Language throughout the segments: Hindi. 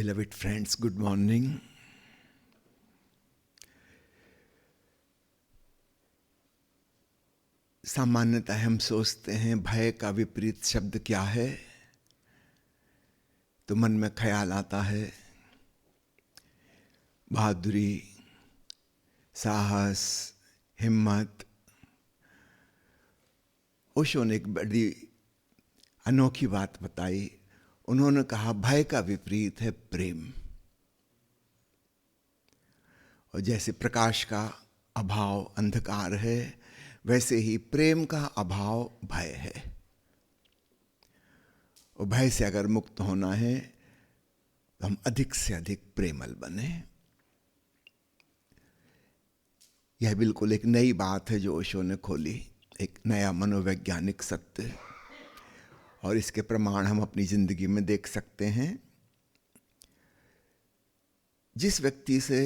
Beloved friends, good morning. सामान्यतः हम सोचते हैं भय का विपरीत शब्द क्या है, तो मन में ख्याल आता है बहादुरी, साहस, हिम्मत। ओशो ने एक बड़ी अनोखी बात बताई। उन्होंने कहा भय का विपरीत है प्रेम। और जैसे प्रकाश का अभाव अंधकार है, वैसे ही प्रेम का अभाव भय है। और भय से अगर मुक्त होना है तो हम अधिक से अधिक प्रेमल बने। यह बिल्कुल एक नई बात है जो ओशो ने खोली, एक नया मनोवैज्ञानिक सत्य। और इसके प्रमाण हम अपनी जिंदगी में देख सकते हैं। जिस व्यक्ति से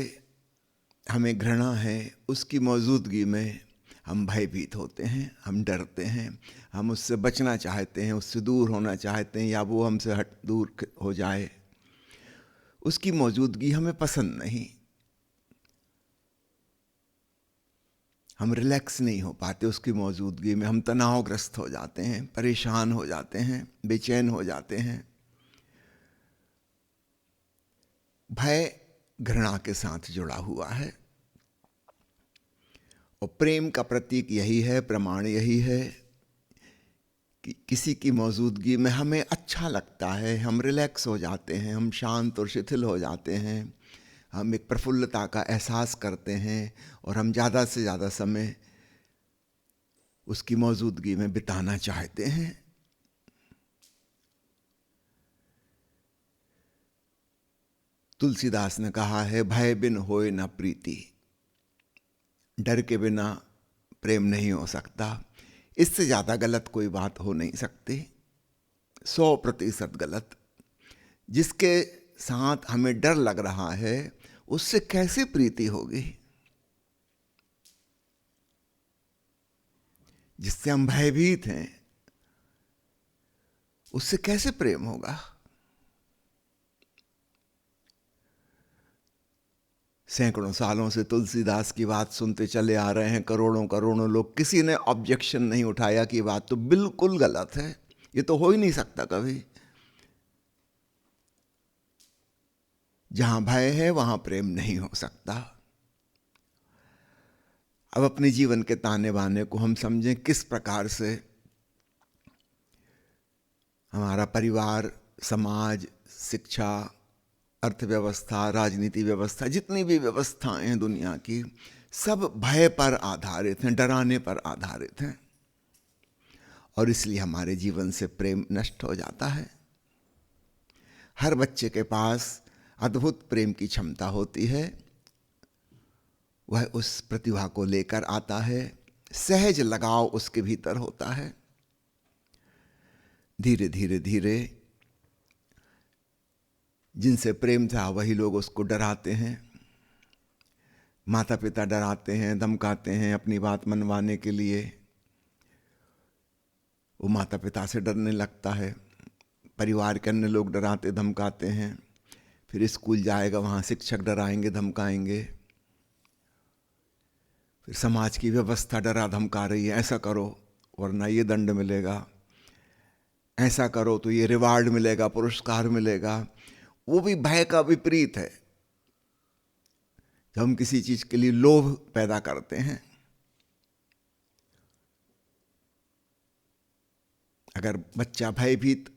हमें घृणा है, उसकी मौजूदगी में हम भयभीत होते हैं, हम डरते हैं, हम उससे बचना चाहते हैं, उससे दूर होना चाहते हैं, या वो हमसे दूर हो जाए। उसकी मौजूदगी हमें पसंद नहीं। हम रिलैक्स नहीं हो पाते उसकी मौजूदगी में। हम तनावग्रस्त हो जाते हैं, परेशान हो जाते हैं, बेचैन हो जाते हैं। भय घृणा के साथ जुड़ा हुआ है। और प्रेम का प्रतीक यही है, प्रमाण यही है कि किसी की मौजूदगी में हमें अच्छा लगता है, हम रिलैक्स हो जाते हैं, हम शांत और शिथिल हो जाते हैं, हम एक प्रफुल्लता का एहसास करते हैं और हम ज़्यादा से ज़्यादा समय उसकी मौजूदगी में बिताना चाहते हैं। तुलसीदास ने कहा है, भय बिन होए न प्रीति। डर के बिना प्रेम नहीं हो सकता। इससे ज़्यादा गलत कोई बात हो नहीं सकती। 100% गलत। जिसके साथ हमें डर लग रहा है, उससे कैसे प्रीति होगी? जिससे हम भयभीत हैं, उससे कैसे प्रेम होगा? सैकड़ों सालों से तुलसीदास की बात सुनते चले आ रहे हैं करोड़ों करोड़ों लोग। किसी ने ऑब्जेक्शन नहीं उठाया कि बात तो बिल्कुल गलत है, ये तो हो ही नहीं सकता कभी। जहां भय है वहां प्रेम नहीं हो सकता। अब अपने जीवन के ताने बाने को हम समझें, किस प्रकार से हमारा परिवार, समाज, शिक्षा, अर्थव्यवस्था, राजनीति व्यवस्था, जितनी भी व्यवस्थाएं हैं दुनिया की, सब भय पर आधारित हैं, डराने पर आधारित हैं। और इसलिए हमारे जीवन से प्रेम नष्ट हो जाता है। हर बच्चे के पास अद्भुत प्रेम की क्षमता होती है। वह उस प्रतिभा को लेकर आता है, सहज लगाव उसके भीतर होता है। धीरे धीरे धीरे जिनसे प्रेम था वही लोग उसको डराते हैं। माता पिता डराते हैं, धमकाते हैं अपनी बात मनवाने के लिए। वो माता पिता से डरने लगता है। परिवार के अन्य लोग डराते धमकाते हैं। फिर स्कूल जाएगा, वहाँ शिक्षक डराएंगे धमकाएंगे। फिर समाज की व्यवस्था डरा धमका रही है, ऐसा करो वरना ये दंड मिलेगा, ऐसा करो तो ये रिवार्ड मिलेगा, पुरस्कार मिलेगा। वो भी भय का विपरीत है। जब हम किसी चीज के लिए लोभ पैदा करते हैं, अगर बच्चा भयभीत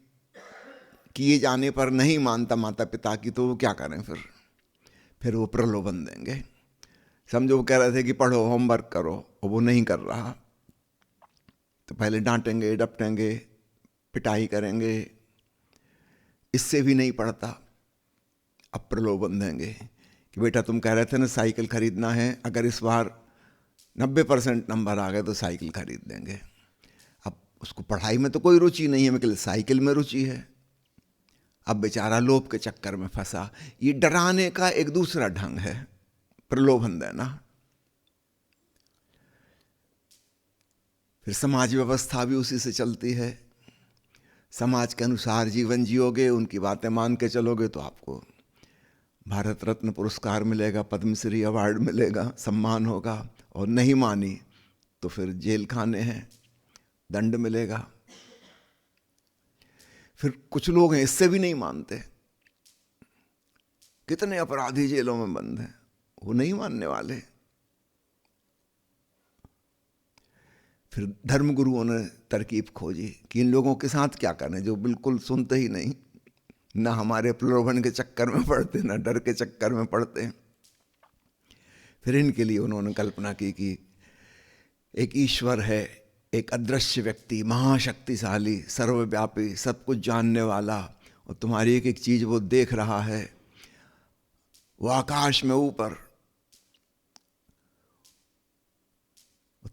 किए जाने पर नहीं मानता माता पिता की, तो वो क्या करें? फिर वो प्रलोभन देंगे। समझो वो कह रहे थे कि पढ़ो, होमवर्क करो, और वो नहीं कर रहा, तो पहले डांटेंगे, डपटेंगे, पिटाई करेंगे। इससे भी नहीं पढ़ता, अब प्रलोभन देंगे कि बेटा तुम कह रहे थे ना साइकिल खरीदना है, अगर इस बार 90% नंबर आ गए तो साइकिल खरीद देंगे। अब उसको पढ़ाई में तो कोई रुचि नहीं है, मगर साइकिल में रुचि है। अब बेचारा लोभ के चक्कर में फंसा। ये डराने का एक दूसरा ढंग है, प्रलोभन देना। फिर समाज व्यवस्था भी उसी से चलती है। समाज के अनुसार जीवन जियोगे, उनकी बातें मान के चलोगे तो आपको भारत रत्न पुरस्कार मिलेगा, पद्मश्री अवार्ड मिलेगा, सम्मान होगा, और नहीं मानी तो फिर जेल खाने हैं, दंड मिलेगा। फिर कुछ लोग हैं इससे भी नहीं मानते, कितने अपराधी जेलों में बंद हैं, वो नहीं मानने वाले। फिर धर्मगुरुओं ने तरकीब खोजी कि इन लोगों के साथ क्या करें जो बिल्कुल सुनते ही नहीं, ना हमारे प्रलोभन के चक्कर में पड़ते, ना डर के चक्कर में पड़ते। फिर इनके लिए उन्होंने कल्पना की कि एक ईश्वर है, एक अदृश्य व्यक्ति, महाशक्तिशाली, सर्वव्यापी, सब कुछ जानने वाला, और तुम्हारी एक एक चीज वो देख रहा है, वो आकाश में ऊपर,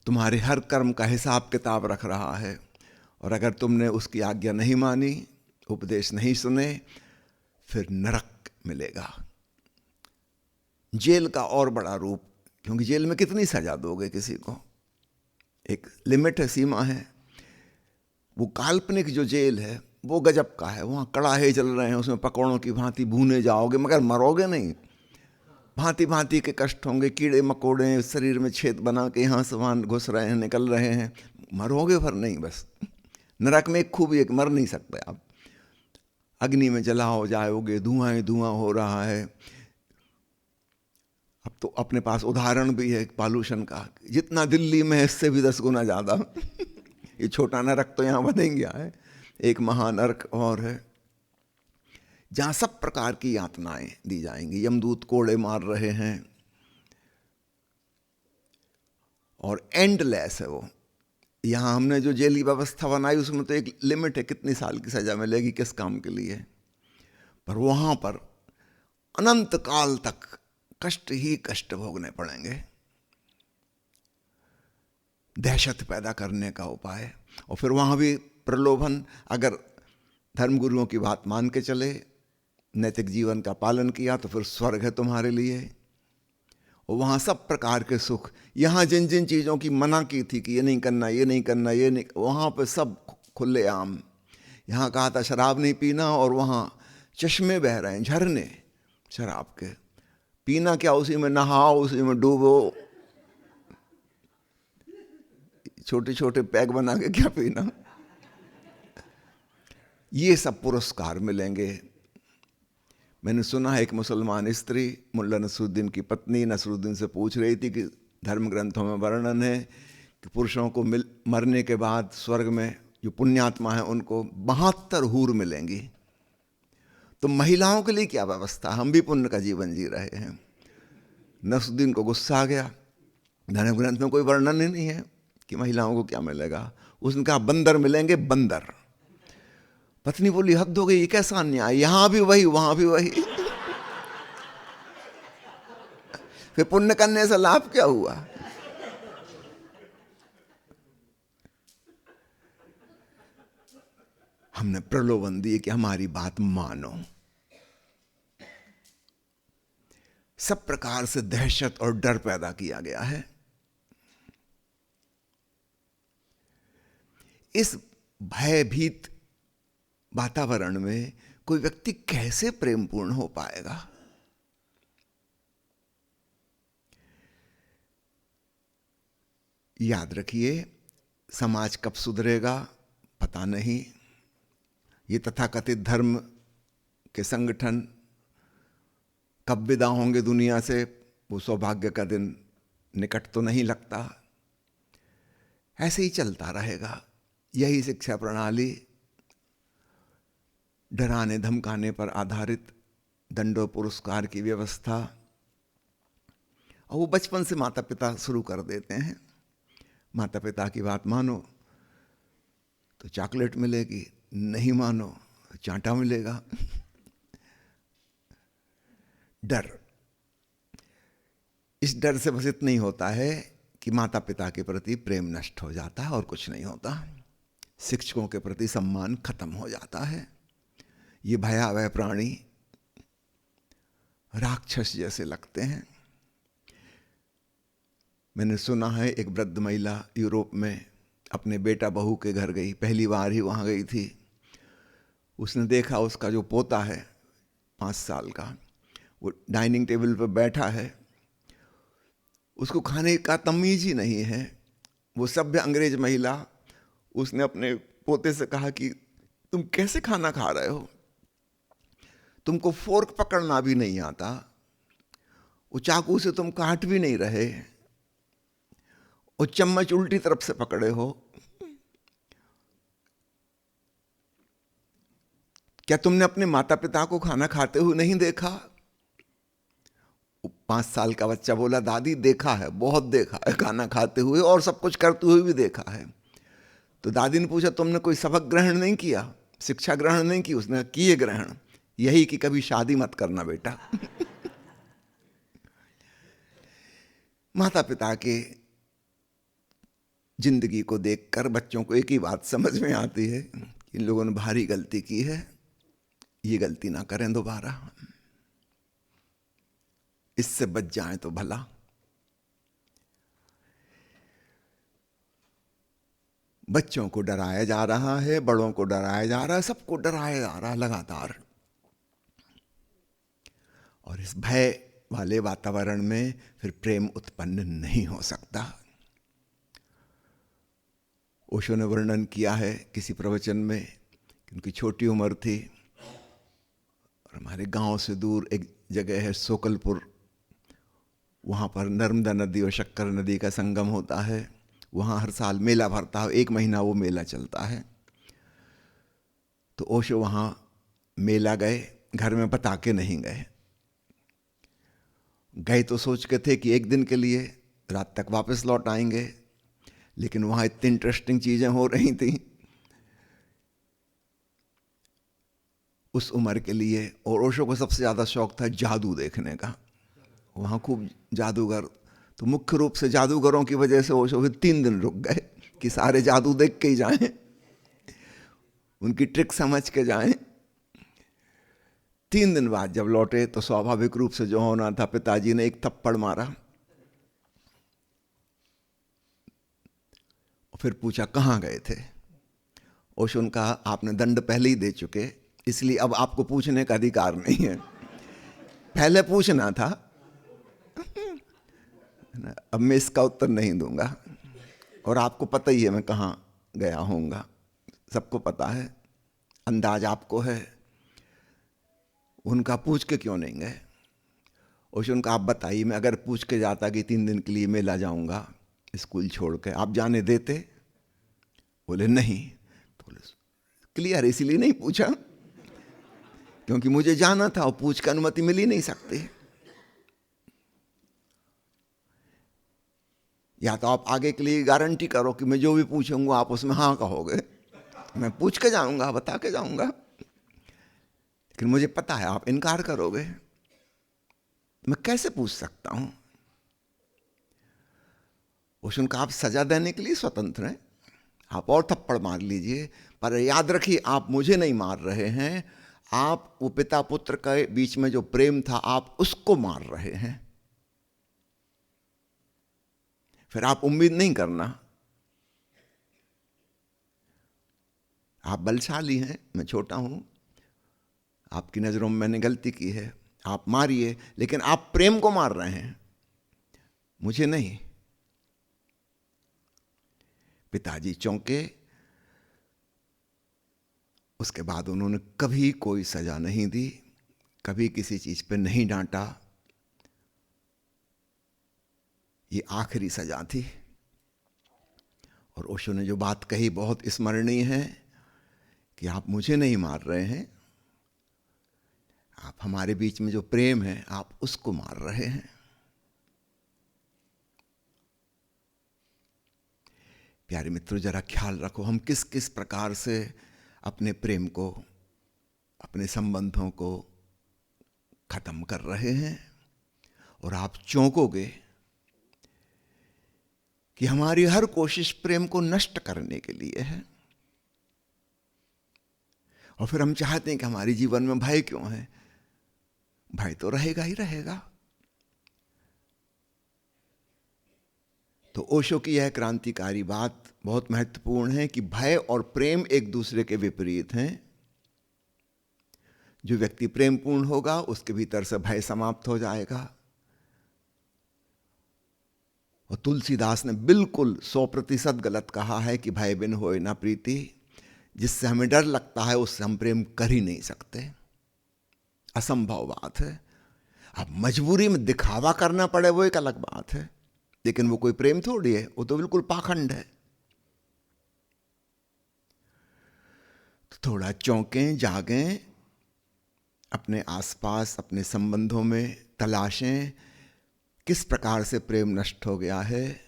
तुम्हारे हर कर्म का हिसाब किताब रख रहा है, और अगर तुमने उसकी आज्ञा नहीं मानी, उपदेश नहीं सुने, फिर नरक मिलेगा। जेल का और बड़ा रूप, क्योंकि जेल में कितनी सजा दोगे किसी को, एक लिमिट है, सीमा है। वो काल्पनिक जो जेल है वो गजब का है, वहाँ कड़ाहे जल रहे हैं, उसमें पकौड़ों की भांति भूने जाओगे मगर मरोगे नहीं। भांति भांति के कष्ट होंगे, कीड़े मकोड़े शरीर में छेद बना के यहाँ से वहाँ घुस रहे हैं, निकल रहे हैं, मरोगे पर नहीं। बस नरक में एक खूबी एक, मर नहीं सकते आप। अग्नि में जला हो जाओगे, धुआं धुआं हो रहा है। अब तो अपने पास उदाहरण भी है पॉल्यूशन का, जितना दिल्ली में है इससे भी 10 गुना ज़्यादा। ये छोटा नरक तो यहाँ बन गया है, एक महानरक और है, जहाँ सब प्रकार की यातनाएं दी जाएंगी। यमदूत कोड़े मार रहे हैं, और एंडलेस है वो। यहाँ हमने जो जेली व्यवस्था बनाई उसमें तो एक लिमिट है, कितनी साल की सजा मिलेगी, किस काम के लिए, पर वहाँ पर अनंत काल तक कष्ट ही कष्ट भोगने पड़ेंगे। दहशत पैदा करने का उपाय। और फिर वहाँ भी प्रलोभन, अगर धर्मगुरुओं की बात मान के चले, नैतिक जीवन का पालन किया, तो फिर स्वर्ग है तुम्हारे लिए, और वहाँ सब प्रकार के सुख। यहाँ जिन जिन चीज़ों की मना की थी कि ये नहीं करना, ये नहीं करना, ये नहीं, वहाँ पे सब खुले आम। यहाँ कहा था शराब नहीं पीना, और वहाँ चश्मे बह रहे हैं, झरने शराब के। पीना क्या, उसी में नहाओ, उसी में डूबो, छोटे छोटे पैक बना के क्या पीना। ये सब पुरस्कार मिलेंगे। मैंने सुना है एक मुसलमान स्त्री, मुल्ला नसरुद्दीन की पत्नी, नसरुद्दीन से पूछ रही थी कि धर्म ग्रंथों में वर्णन है कि पुरुषों को मरने के बाद स्वर्ग में जो पुण्यात्मा है उनको 72 हूर मिलेंगी, तो महिलाओं के लिए क्या व्यवस्था, हम भी पुण्य का जीवन जी रहे हैं। नसरुद्दीन को गुस्सा आ गया, धर्म ग्रंथ में कोई वर्णन ही नहीं है कि महिलाओं को क्या मिलेगा। उसने कहा बंदर मिलेंगे, बंदर। पत्नी बोली हद हो गई, ये कैसा अन्याय, यहां भी वही वहां भी वही। फिर पुण्य करने से लाभ क्या हुआ। हमने प्रलोभन दिए कि हमारी बात मानो, सब प्रकार से दहशत और डर पैदा किया गया है। इस भयभीत वातावरण में कोई व्यक्ति कैसे प्रेमपूर्ण हो पाएगा। याद रखिए, समाज कब सुधरेगा पता नहीं। ये तथाकथित धर्म के संगठन कब विदा होंगे दुनिया से, वो सौभाग्य का दिन निकट तो नहीं लगता। ऐसे ही चलता रहेगा। यही शिक्षा प्रणाली, डराने धमकाने पर आधारित दंडो पुरस्कार की व्यवस्था, और वो बचपन से माता पिता शुरू कर देते हैं। माता पिता की बात मानो तो चॉकलेट मिलेगी, नहीं मानो तो चांटा मिलेगा। डर, इस डर से बस इतना ही होता है कि माता पिता के प्रति प्रेम नष्ट हो जाता है, और कुछ नहीं होता। शिक्षकों के प्रति सम्मान खत्म हो जाता है। ये भयावह प्राणी राक्षस जैसे लगते हैं। मैंने सुना है एक वृद्ध महिला यूरोप में अपने बेटा बहू के घर गई, पहली बार ही वहाँ गई थी। उसने देखा उसका जो पोता है 5 साल का, वो डाइनिंग टेबल पर बैठा है, उसको खाने का तमीज ही नहीं है। वो सभ्य अंग्रेज महिला, उसने अपने पोते से कहा कि तुम कैसे खाना खा रहे हो, तुमको फोर्क पकड़ना भी नहीं आता, वो चाकू से तुम काट भी नहीं रहे, और चम्मच उल्टी तरफ से पकड़े हो, क्या तुमने अपने माता पिता को खाना खाते हुए नहीं देखा? 5 साल का बच्चा बोला, दादी देखा है, बहुत देखा है खाना खाते हुए, और सब कुछ करते हुए भी देखा है। तो दादी ने पूछा, तुमने कोई सबक ग्रहण नहीं किया, शिक्षा ग्रहण नहीं की? उसने किए ग्रहण, यही कि कभी शादी मत करना बेटा। माता पिता के जिंदगी को देखकर बच्चों को एक ही बात समझ में आती है कि इन लोगों ने भारी गलती की है, ये गलती ना करें दोबारा, इससे बच जाएं तो भला। बच्चों को डराया जा रहा है, बड़ों को डराया जा रहा है, सबको डराया जा रहा है लगातार। और इस भय वाले वातावरण में फिर प्रेम उत्पन्न नहीं हो सकता। ओशो ने वर्णन किया है किसी प्रवचन में कि उनकी छोटी उम्र थी और हमारे गांव से दूर एक जगह है सोकलपुर, वहाँ पर नर्मदा नदी और शक्कर नदी का संगम होता है, वहाँ हर साल मेला भरता है, 1 महीना वो मेला चलता है। तो ओशो वहाँ मेला गए, घर में बता के नहीं गए। गए तो सोच के थे कि 1 दिन के लिए, रात तक वापस लौट आएंगे, लेकिन वहाँ इतनी इंटरेस्टिंग चीज़ें हो रही थी उस उम्र के लिए। और ओशो को सबसे ज़्यादा शौक था जादू देखने का, वहाँ खूब जादूगर, तो मुख्य रूप से जादूगरों की वजह से ओशो फिर 3 दिन रुक गए कि सारे जादू देख के ही जाएं, उनकी ट्रिक समझ के जाएं। 3 दिन बाद जब लौटे तो स्वाभाविक रूप से जो होना था, पिताजी ने एक थप्पड़ मारा और फिर पूछा कहाँ गए थे। ओशो ने कहा, आपने दंड पहले ही दे चुके, इसलिए अब आपको पूछने का अधिकार नहीं है, पहले पूछना था, अब मैं इसका उत्तर नहीं दूंगा, और आपको पता ही है मैं कहाँ गया होऊंगा, सबको पता है, अंदाज आपको है। उनका पूछ के क्यों नहीं गए? ओशो उनका, आप बताइए, मैं अगर पूछ के जाता कि 3 दिन के लिए मेला जाऊंगा स्कूल छोड़ के, आप जाने देते? बोले नहीं। बोले क्लियर, इसीलिए नहीं पूछा क्योंकि मुझे जाना था और पूछ के अनुमति मिल ही नहीं सकती। या तो आप आगे के लिए गारंटी करो कि मैं जो भी पूछूंगा आप उसमें हाँ कहोगे, मैं पूछ के जाऊंगा, बता के जाऊंगा, लेकिन मुझे पता है आप इनकार करोगे, मैं कैसे पूछ सकता हूं? उनका, आप सजा देने के लिए स्वतंत्र हैं, आप और थप्पड़ मार लीजिए, पर याद रखिए आप मुझे नहीं मार रहे हैं, आप वो पिता पुत्र के बीच में जो प्रेम था आप उसको मार रहे हैं। फिर आप उम्मीद नहीं करना, आप बलशाली हैं, मैं छोटा हूं, आपकी नजरों में मैंने गलती की है, आप मारिए, लेकिन आप प्रेम को मार रहे हैं, मुझे नहीं। पिताजी चौंके। उसके बाद उन्होंने कभी कोई सजा नहीं दी, कभी किसी चीज पे नहीं डांटा, ये आखिरी सजा थी। और ओशो ने जो बात कही बहुत स्मरणीय है कि आप मुझे नहीं मार रहे हैं, आप हमारे बीच में जो प्रेम है आप उसको मार रहे हैं। प्यारे मित्रों, जरा ख्याल रखो हम किस किस प्रकार से अपने प्रेम को, अपने संबंधों को खत्म कर रहे हैं। और आप चौंकोगे कि हमारी हर कोशिश प्रेम को नष्ट करने के लिए है, और फिर हम चाहते हैं कि हमारे जीवन में भय क्यों है? भय तो रहेगा ही रहेगा। तो ओशो की यह क्रांतिकारी बात बहुत महत्वपूर्ण है कि भय और प्रेम एक दूसरे के विपरीत हैं। जो व्यक्ति प्रेमपूर्ण होगा उसके भीतर से भय समाप्त हो जाएगा। और तुलसीदास ने बिल्कुल 100% गलत कहा है कि भय बिन होए ना प्रीति। जिससे हमें डर लगता है उससे हम प्रेम कर ही नहीं सकते, असंभव बात है। अब मजबूरी में दिखावा करना पड़े वो एक अलग बात है, लेकिन वो कोई प्रेम थोड़ी है, वो तो बिल्कुल पाखंड है। तो थोड़ा चौंकें, जागें, अपने आसपास अपने संबंधों में तलाशें किस प्रकार से प्रेम नष्ट हो गया है,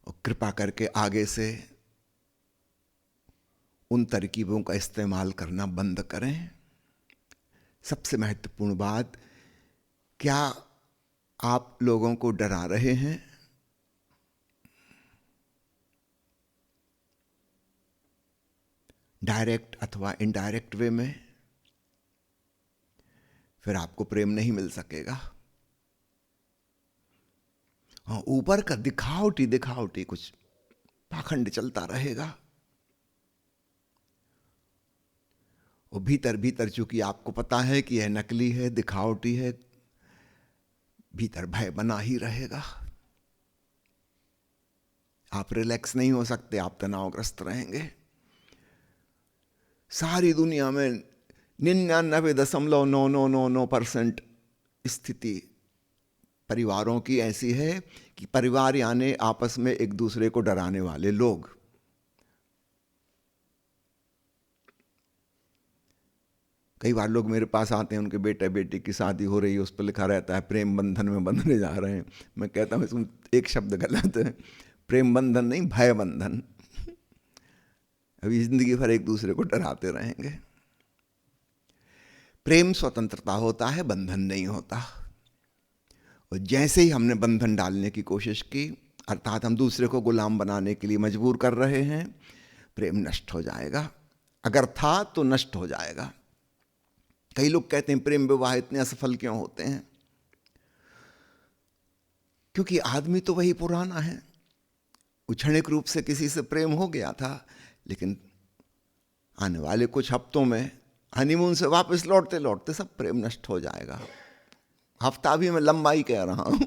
और कृपा करके आगे से उन तरकीबों का इस्तेमाल करना बंद करें। सबसे महत्वपूर्ण बात, क्या आप लोगों को डरा रहे हैं? डायरेक्ट अथवा इनडायरेक्ट वे में? फिर आपको प्रेम नहीं मिल सकेगा। हाँ, ऊपर का दिखावटी दिखावटी कुछ पाखंड चलता रहेगा, और भीतर भीतर चूंकि आपको पता है कि यह नकली है, दिखावटी है, भीतर भय बना ही रहेगा। आप रिलैक्स नहीं हो सकते, आप तनावग्रस्त रहेंगे। सारी दुनिया में 99.999% स्थिति परिवारों की ऐसी है कि परिवार यानी आपस में एक दूसरे को डराने वाले लोग। कई बार लोग मेरे पास आते हैं, उनके बेटे बेटी की शादी हो रही है, उस पर लिखा रहता है प्रेम बंधन में बंधने जा रहे हैं। मैं कहता हूँ इसमें एक शब्द गलत है, प्रेम बंधन नहीं, भय बंधन। अभी जिंदगी भर एक दूसरे को डराते रहेंगे। प्रेम स्वतंत्रता होता है, बंधन नहीं होता। और जैसे ही हमने बंधन डालने की कोशिश की, अर्थात हम दूसरे को गुलाम बनाने के लिए मजबूर कर रहे हैं, प्रेम नष्ट हो जाएगा। अगर था तो नष्ट हो जाएगा। कई लोग कहते हैं प्रेम विवाह इतने असफल क्यों होते हैं? क्योंकि आदमी तो वही पुराना है। क्षणिक रूप से किसी से प्रेम हो गया था, लेकिन आने वाले कुछ हफ्तों में हनीमून से वापस लौटते लौटते सब प्रेम नष्ट हो जाएगा। हफ्ता भी मैं लंबा ही कह रहा हूं,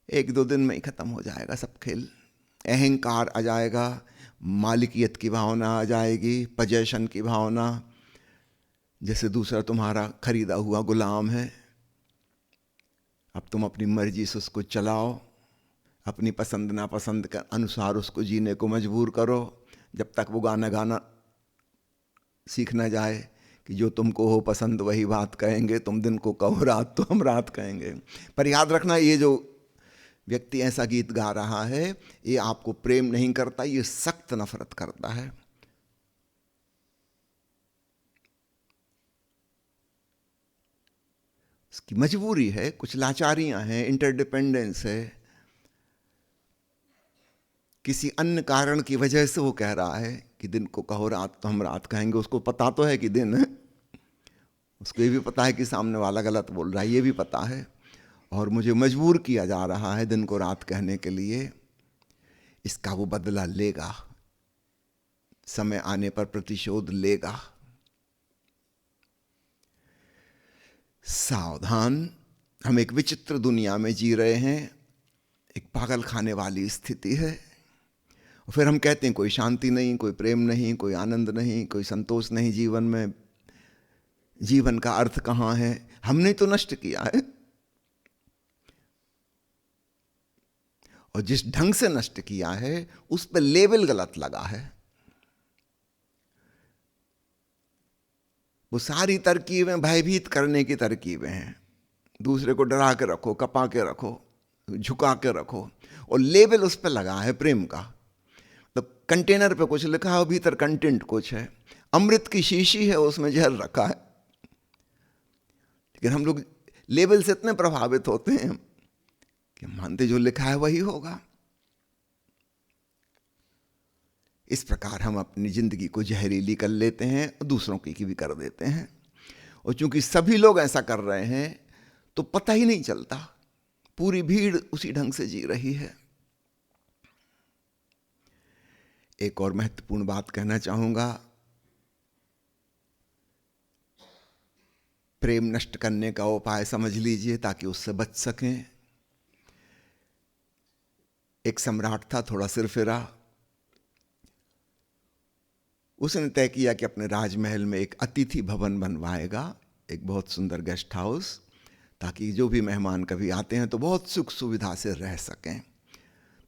1-2 दिन में ही खत्म हो जाएगा सब खेल। अहंकार आ जाएगा, मालिकियत की भावना आ जाएगी, पजेशन की भावना, जैसे दूसरा तुम्हारा खरीदा हुआ गुलाम है, अब तुम अपनी मर्जी से उसको चलाओ, अपनी पसंद नापसंद के अनुसार उसको जीने को मजबूर करो, जब तक वो गाना गाना सीख ना जाए कि जो तुमको हो पसंद वही बात कहेंगे, तुम दिन को कहो रात तो हम रात कहेंगे। पर याद रखना, ये जो व्यक्ति ऐसा गीत गा रहा है, ये आपको प्रेम नहीं करता, ये सख्त नफरत करता है। उसकी मजबूरी है, कुछ लाचारियां हैं, इंटरडिपेंडेंस है, किसी अन्य कारण की वजह से वो कह रहा है कि दिन को कहो रात तो हम रात कहेंगे। उसको पता तो है कि दिन है, उसको ये भी पता है कि सामने वाला गलत बोल रहा है, ये भी पता है, और मुझे मजबूर किया जा रहा है दिन को रात कहने के लिए। इसका वो बदला लेगा, समय आने पर प्रतिशोध लेगा। सावधान, हम एक विचित्र दुनिया में जी रहे हैं, एक पागल खाने वाली स्थिति है। फिर हम कहते हैं कोई शांति नहीं, कोई प्रेम नहीं, कोई आनंद नहीं, कोई संतोष नहीं जीवन में। जीवन का अर्थ कहाँ है? हमने तो नष्ट किया है, और जिस ढंग से नष्ट किया है उस पर लेबल गलत लगा है। वो सारी तरकीबें भयभीत करने की तरकीबें हैं। दूसरे को डरा के रखो, कपा के रखो, झुका के रखो, और लेबल उस पर लगा है प्रेम का। तो कंटेनर पे कुछ लिखा है, भीतर कंटेंट कुछ है। अमृत की शीशी है, उसमें जहर रखा है। लेकिन हम लोग लेबल से इतने प्रभावित होते हैं कि मानते जो लिखा है वही होगा। इस प्रकार हम अपनी जिंदगी को जहरीली कर लेते हैं और दूसरों की भी कर देते हैं। और चूंकि सभी लोग ऐसा कर रहे हैं तो पता ही नहीं चलता, पूरी भीड़ उसी ढंग से जी रही है। एक और महत्वपूर्ण बात कहना चाहूंगा, प्रेम नष्ट करने का उपाय समझ लीजिए ताकि उससे बच सकें। एक सम्राट था, थोड़ा सिरफिरा। उसने तय किया कि अपने राजमहल में एक अतिथि भवन बनवाएगा, एक बहुत सुंदर गेस्ट हाउस, ताकि जो भी मेहमान कभी आते हैं तो बहुत सुख सुविधा से रह सकें।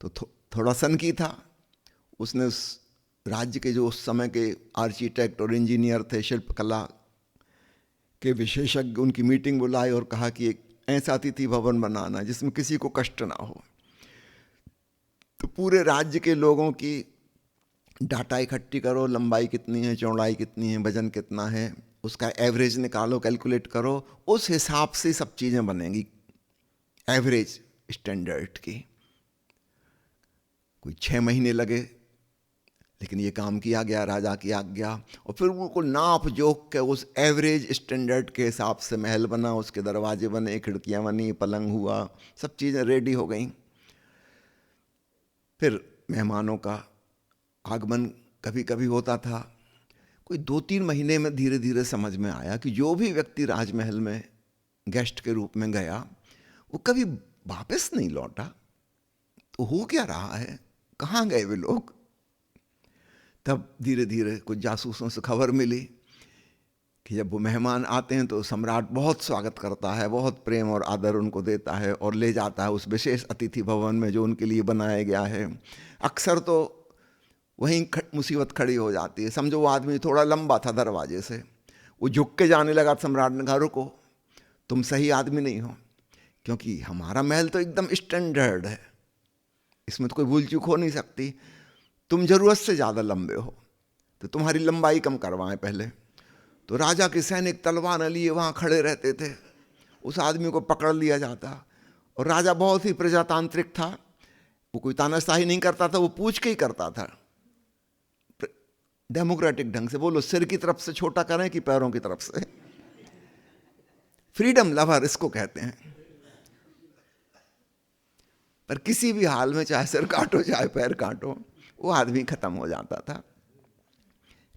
तो थोड़ा सनकी था। उसने उस राज्य के जो उस समय के आर्किटेक्ट और इंजीनियर थे, शिल्पकला के विशेषज्ञ, उनकी मीटिंग बुलाई और कहा कि एक ऐसा अतिथि भवन बनाना जिसमें किसी को कष्ट ना हो। तो पूरे राज्य के लोगों की डाटा इकट्ठी करो, लंबाई कितनी है, चौड़ाई कितनी है, वजन कितना है, उसका एवरेज निकालो, कैलकुलेट करो, उस हिसाब से सब चीज़ें बनेंगी एवरेज स्टैंडर्ड की। कोई 6 महीने लगे, लेकिन ये काम किया गया राजा की आज्ञा। और फिर उनको नाप जोख के उस एवरेज स्टैंडर्ड के हिसाब से महल बना, उसके दरवाजे बने, खिड़कियाँ बनी, पलंग हुआ, सब चीज़ें रेडी हो गई। फिर मेहमानों का आगमन कभी कभी होता था। कोई 2-3 महीने में धीरे धीरे समझ में आया कि जो भी व्यक्ति राजमहल में गेस्ट के रूप में गया वो कभी वापस नहीं लौटा। तो हो क्या रहा है, कहाँ गए वे लोग? तब धीरे धीरे कुछ जासूसों से खबर मिली कि जब वो मेहमान आते हैं तो सम्राट बहुत स्वागत करता है, बहुत प्रेम और आदर उनको देता है और ले जाता है उस विशेष अतिथि भवन में जो उनके लिए बनाया गया है। अक्सर तो वहीं मुसीबत खड़ी हो जाती है। समझो वो आदमी थोड़ा लंबा था दरवाजे से, वो झुक के जाने लगा। सम्राट ने कहा, रुको, तुम सही आदमी नहीं हो, क्योंकि हमारा महल तो एकदम स्टैंडर्ड है, इसमें तो कोई भूल चूक हो नहीं सकती। तुम जरूरत से ज़्यादा लंबे हो, तो तुम्हारी लंबाई कम करवाएं पहले। तो राजा के सैनिक तलवार लिए वहाँ खड़े रहते थे, उस आदमी को पकड़ लिया जाता। और राजा बहुत ही प्रजातांत्रिक था, वो कोई तानाशाही नहीं करता था, वो पूछ के ही करता था, डेमोक्रेटिक ढंग से। बोलो, सिर की तरफ से छोटा करें कि पैरों की तरफ से? फ्रीडम लवर इसको कहते हैं। पर किसी भी हाल में चाहे सिर काटो चाहे पैर काटो, वो आदमी खत्म हो जाता था।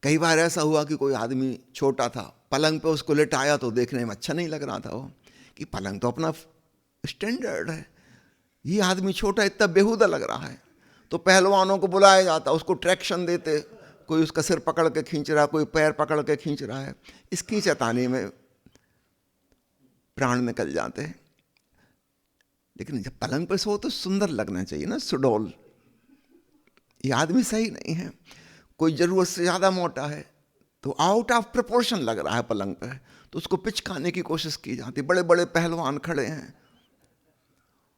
कई बार ऐसा हुआ कि कोई आदमी छोटा था, पलंग पे उसको लेटाया तो देखने में अच्छा नहीं लग रहा था वो, कि पलंग तो अपना स्टैंडर्ड है, ये आदमी छोटा, इतना बेहुदा लग रहा है। तो पहलवानों को बुलाया जाता, उसको ट्रैक्शन देते, कोई उसका सिर पकड़ के खींच रहा है, कोई पैर पकड़ के खींच रहा है। इस खींचतानी में प्राण निकल जाते हैं। लेकिन जब पलंग पर सो तो सुंदर लगना चाहिए ना, सुडौल। ये आदमी सही नहीं है, कोई ज़रूरत से ज़्यादा मोटा है तो आउट ऑफ प्रोपोर्शन लग रहा है पलंग पे, तो उसको पिचकाने की कोशिश की जाती। बड़े बड़े पहलवान खड़े हैं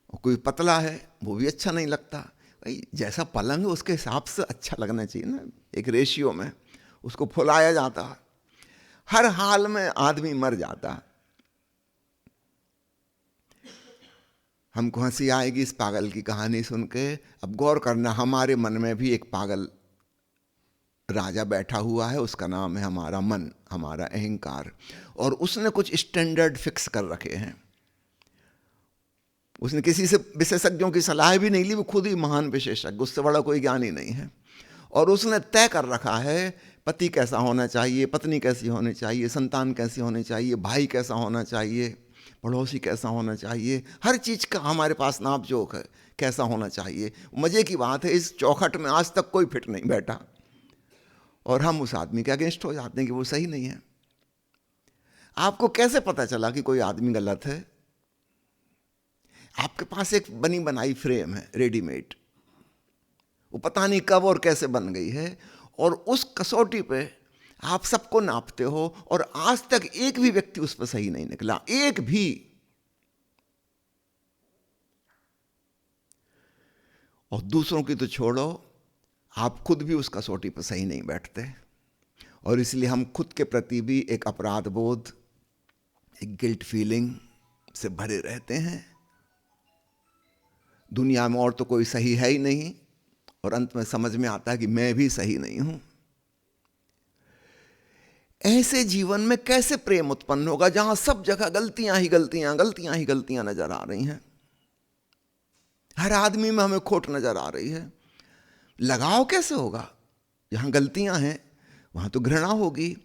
और कोई पतला है, वो भी अच्छा नहीं लगता। भाई जैसा पलंग है उसके हिसाब से अच्छा लगना चाहिए ना, एक रेशियो में उसको फुलाया जाता। हर हाल में आदमी मर जाता। हमको हंसी आएगी इस पागल की कहानी सुन के। अब गौर करना, हमारे मन में भी एक पागल राजा बैठा हुआ है, उसका नाम है हमारा मन, हमारा अहंकार। और उसने कुछ स्टैंडर्ड फिक्स कर रखे हैं। उसने किसी से विशेषज्ञों की सलाह भी नहीं ली, वो खुद ही महान विशेषज्ञ, उससे बड़ा कोई ज्ञानी नहीं है। और उसने तय कर रखा है पति कैसा होना चाहिए, पत्नी कैसी होनी चाहिए, संतान कैसी होनी चाहिए, भाई कैसा होना चाहिए, पड़ोसी कैसा होना चाहिए। हर चीज़ का हमारे पास नाप जोख है, कैसा होना चाहिए। मज़े की बात है, इस चौखट में आज तक कोई फिट नहीं बैठा और हम उस आदमी के अगेंस्ट हो जाते हैं कि वो सही नहीं है। आपको कैसे पता चला कि कोई आदमी गलत है? आपके पास एक बनी बनाई फ्रेम है, रेडीमेड, वो पता नहीं कब और कैसे बन गई है, और उस कसौटी पे आप सबको नापते हो, और आज तक एक भी व्यक्ति उस पर सही नहीं निकला, एक भी। और दूसरों की तो छोड़ो, आप खुद भी उस कसौटी पर सही नहीं बैठते। और इसलिए हम खुद के प्रति भी एक अपराध बोध, एक गिल्ट फीलिंग से भरे रहते हैं। दुनिया में और तो कोई सही है ही नहीं, और अंत में समझ में आता है कि मैं भी सही नहीं हूं। ऐसे जीवन में कैसे प्रेम उत्पन्न होगा जहां सब जगह गलतियां ही गलतियां, गलतियां ही गलतियां नजर आ रही हैं? हर आदमी में हमें खोट नजर आ रही है। लगाव कैसे होगा? जहां गलतियां हैं वहां तो घृणा होगी,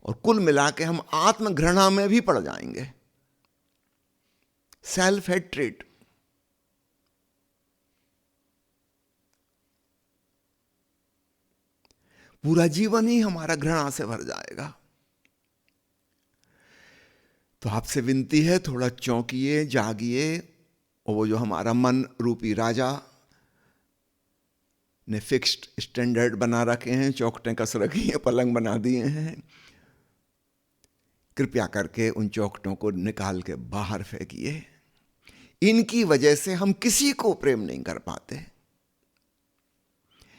और कुल मिला के हम आत्मघृणा में भी पड़ जाएंगे, सेल्फ हेट्रेड। पूरा जीवन ही हमारा घृणा से भर जाएगा। तो आपसे विनती है, थोड़ा चौंकिए, जागिए, और वो जो हमारा मन रूपी राजा ने फिक्स्ड स्टैंडर्ड बना रखे हैं, चौखटें कस रखी हैं, पलंग बना दिए हैं, कृपया करके उन चौखटों को निकाल के बाहर फेंकिए। इनकी वजह से हम किसी को प्रेम नहीं कर पाते।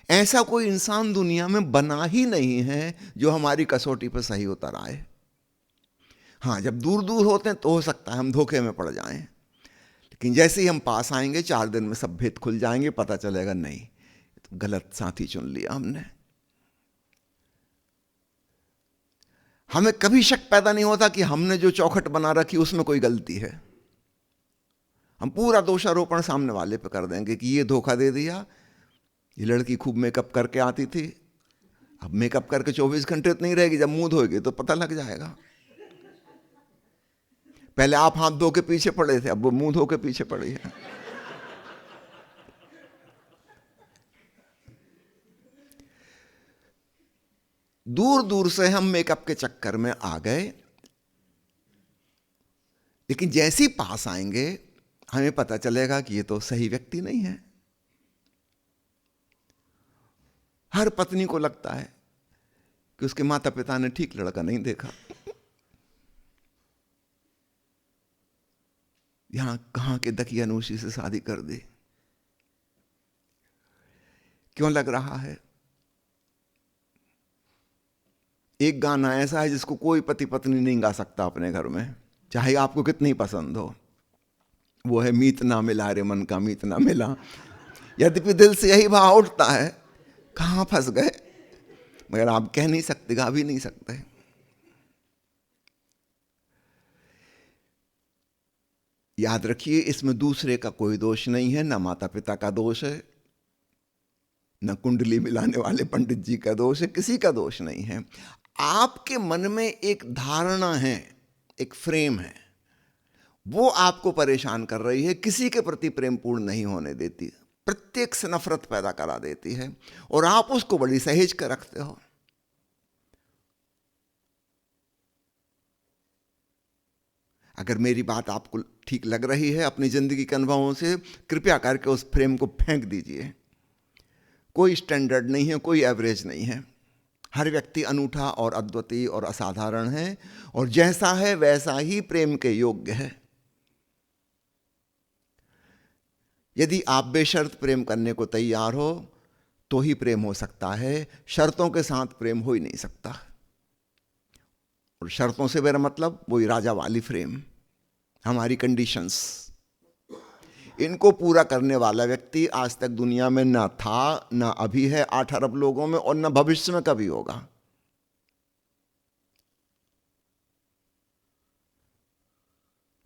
ऐसा कोई इंसान दुनिया में बना ही नहीं है जो हमारी कसौटी पर सही उतर आए। हाँ, जब दूर दूर होते हैं तो हो सकता है हम धोखे में पड़ जाएं, लेकिन जैसे ही हम पास आएंगे 4 दिन में सब भेद खुल जाएंगे, पता चलेगा नहीं, तो गलत साथी चुन लिया हमने। हमें कभी शक पैदा नहीं होता कि हमने जो चौखट बना रखी उसमें कोई गलती है। हम पूरा दोषारोपण सामने वाले पे कर देंगे कि ये धोखा दे दिया, ये लड़की खूब मेकअप करके आती थी, अब मेकअप करके 24 घंटे तो नहीं रहेगी, जब मुंह धोएगी तो पता लग जाएगा। पहले आप हाथ धो के पीछे पड़े थे, अब वो मुंह धो के पीछे पड़ी है। दूर दूर से हम मेकअप के चक्कर में आ गए, लेकिन जैसे ही पास आएंगे हमें पता चलेगा कि ये तो सही व्यक्ति नहीं है। हर पत्नी को लगता है कि उसके माता पिता ने ठीक लड़का नहीं देखा। यहां कहां के दकियानूशी से शादी कर दी। क्यों लग रहा है? एक गाना ऐसा है जिसको कोई पति पत्नी नहीं गा सकता अपने घर में, चाहे आपको कितनी पसंद हो। वो है, मीत ना मिला रे मन का मीत ना मिला। यद्यपि दिल से यही भाव उठता है, कहां फंस गए, मगर आप कह नहीं सकते, गा भी नहीं सकते। याद रखिए, इसमें दूसरे का कोई दोष नहीं है, ना माता पिता का दोष है, न कुंडली मिलाने वाले पंडित जी का दोष है, किसी का दोष नहीं है। आपके मन में एक धारणा है, एक फ्रेम है, वो आपको परेशान कर रही है, किसी के प्रति प्रेम पूर्ण नहीं होने देती, प्रत्येक से नफरत पैदा करा देती है, और आप उसको बड़ी सहेज कर रखते हो। अगर मेरी बात आपको ठीक लग रही है अपनी जिंदगी के अनुभवों से, कृपया करके उस फ्रेम को फेंक दीजिए। कोई स्टैंडर्ड नहीं है, कोई एवरेज नहीं है। हर व्यक्ति अनूठा और अद्वितीय और असाधारण है, और जैसा है वैसा ही प्रेम के योग्य है। यदि आप बेशर्त प्रेम करने को तैयार हो तो ही प्रेम हो सकता है, शर्तों के साथ प्रेम हो ही नहीं सकता। और शर्तों से मेरा मतलब वही राजा वाली फ्रेम, हमारी कंडीशंस, इनको पूरा करने वाला व्यक्ति आज तक दुनिया में ना था, ना अभी है 8 अरब लोगों में, और ना भविष्य में कभी होगा।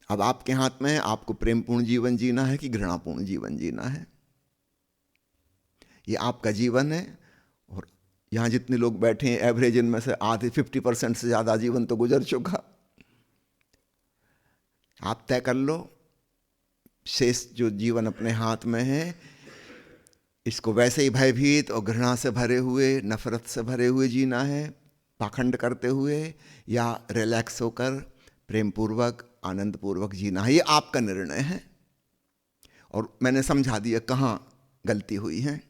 अब आपके हाथ में है, आपको प्रेमपूर्ण जीवन जीना है कि घृणापूर्ण जीवन जीना है। ये आपका जीवन है, और यहां जितने लोग बैठे हैं एवरेज इनमें से आधे 50% से ज्यादा जीवन तो गुजर चुका। आप तय कर लो, शेष जो जीवन अपने हाथ में है, इसको वैसे ही भयभीत और घृणा से भरे हुए, नफरत से भरे हुए जीना है, पाखंड करते हुए, या रिलैक्स होकर प्रेमपूर्वक आनंदपूर्वक जीना है। ये आपका निर्णय है, और मैंने समझा दिया कहाँ गलती हुई है।